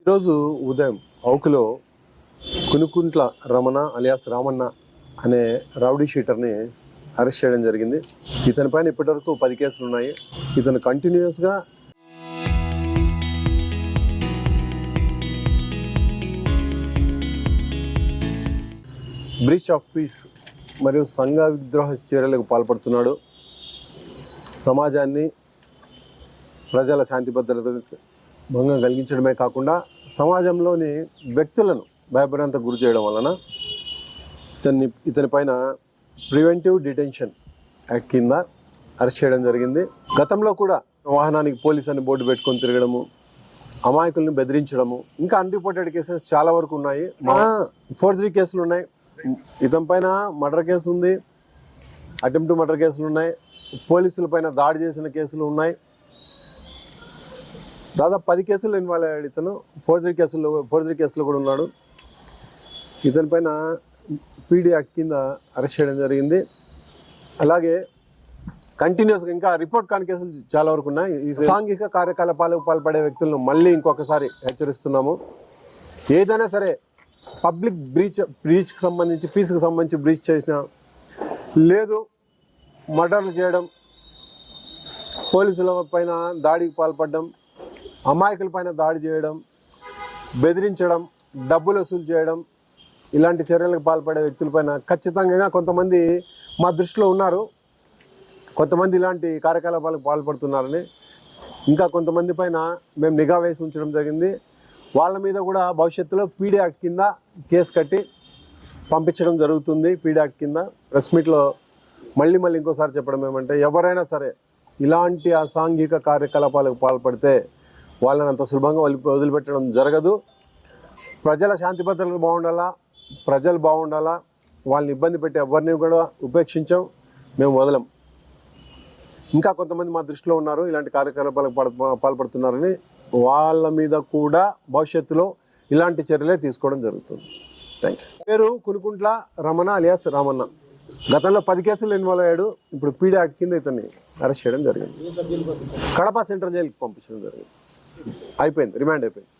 ఈరోజు ఉదయం అవుకులో కునుకుంట్ల రమణ అలియాస్ రామన్న అనే రౌడీ షీటర్ని అరెస్ట్ చేయడం జరిగింది. ఇతని పైన ఇప్పటివరకు 10 కేసులు ఉన్నాయి. ఇతను కంటిన్యూస్గా బ్రీచ్ ఆఫ్ పీస్ మరియు సంఘ విద్రోహ చర్యలకు పాల్పడుతున్నాడు. సమాజాన్ని ప్రజల శాంతి భద్రతకు భంగం కలిగించడమే కాకుండా సమాజంలోని వ్యక్తులను భయభ్రాంతకు గురి చేయడం వలన ఇతని పైన ప్రివెంటివ్ డిటెన్షన్ యాక్ట్ కింద అరెస్ట్ చేయడం జరిగింది. గతంలో కూడా వాహనానికి పోలీస్ అని బోర్డు పెట్టుకొని తిరగడము, అమాయకుల్ని బెదిరించడము, ఇంకా అన్రిపోర్టెడ్ కేసెస్ చాలా వరకు ఉన్నాయి. ఫోర్జరీ కేసులు ఉన్నాయి. ఇతని పైన మర్డర్ కేసు ఉంది, అటెంప్ట్ మర్డర్ కేసులు ఉన్నాయి, పోలీసుల పైన దాడి చేసిన కేసులు ఉన్నాయి. దాదాపు 10 కేసులు ఇన్వాల్వ్ అయ్యాడు. ఇతను ఫోర్జరీ కేసులో కూడా ఉన్నాడు. ఇతని పైన పీడీ యాక్ట్ కింద అరెస్ట్ చేయడం జరిగింది. అలాగే కంటిన్యూస్గా ఇంకా రిపోర్ట్ కాని కేసులు చాలా వరకు ఉన్నాయి. ఈ సాంఘిక కార్యకలాపాలకు పాల్పడే వ్యక్తులను మళ్ళీ ఇంకొకసారి హెచ్చరిస్తున్నాము. ఏదైనా సరే పబ్లిక్ బ్రీచ్కి సంబంధించి పీస్కి సంబంధించి బ్రీచ్ చేసిన, లేదు మర్డర్లు చేయడం, పోలీసుల పైన దాడికి పాల్పడడం, అమాయకుల పైన దాడి చేయడం, బెదిరించడం, డబ్బులు వసూలు చేయడం, ఇలాంటి చర్యలకు పాల్పడే వ్యక్తులపైన ఖచ్చితంగా కొంతమంది మా దృష్టిలో ఉన్నారు. కొంతమంది ఇలాంటి కార్యకలాపాలకు పాల్పడుతున్నారని, ఇంకా కొంతమంది పైన మేము నిఘా వేసి ఉంచడం జరిగింది. వాళ్ళ మీద కూడా భవిష్యత్తులో పీడీ యాక్ట్ కింద కేసు కట్టి పంపించడం జరుగుతుంది. పీడీ యాక్ట్ కింద ప్రెస్ మీట్లో మళ్ళీ ఇంకోసారి చెప్పడం ఏమంటే, ఎవరైనా సరే ఇలాంటి అసాంఘిక కార్యకలాపాలకు పాల్పడితే వాళ్ళని అంత సులభంగా వదిలిపెట్టడం జరగదు. ప్రజల శాంతి భద్రతలు బాగుండాలా, ప్రజలు బాగుండాలా. వాళ్ళని ఇబ్బంది పెట్టి ఎవరిని కూడా ఉపేక్షించాం, మేము వదలం. ఇంకా కొంతమంది మా దృష్టిలో ఉన్నారు ఇలాంటి కార్యకలాపాలకు పాల్పడుతున్నారని, వాళ్ళ మీద కూడా భవిష్యత్తులో ఇలాంటి చర్యలే తీసుకోవడం జరుగుతుంది. Thank you. పేరు కునుకుంట్ల రమణ అలియాస్ రామన్న. గతంలో 10 కేసులు ఇన్వాల్వ్ అయ్యాడు. ఇప్పుడు పీడీ యాక్ట్ కింద ఇతన్ని అరెస్ట్ చేయడం జరిగింది. కడప సెంట్రల్ జైలుకి పంపించడం జరిగింది. అయిపోయింది, రిమాండ్ అయిపోయింది.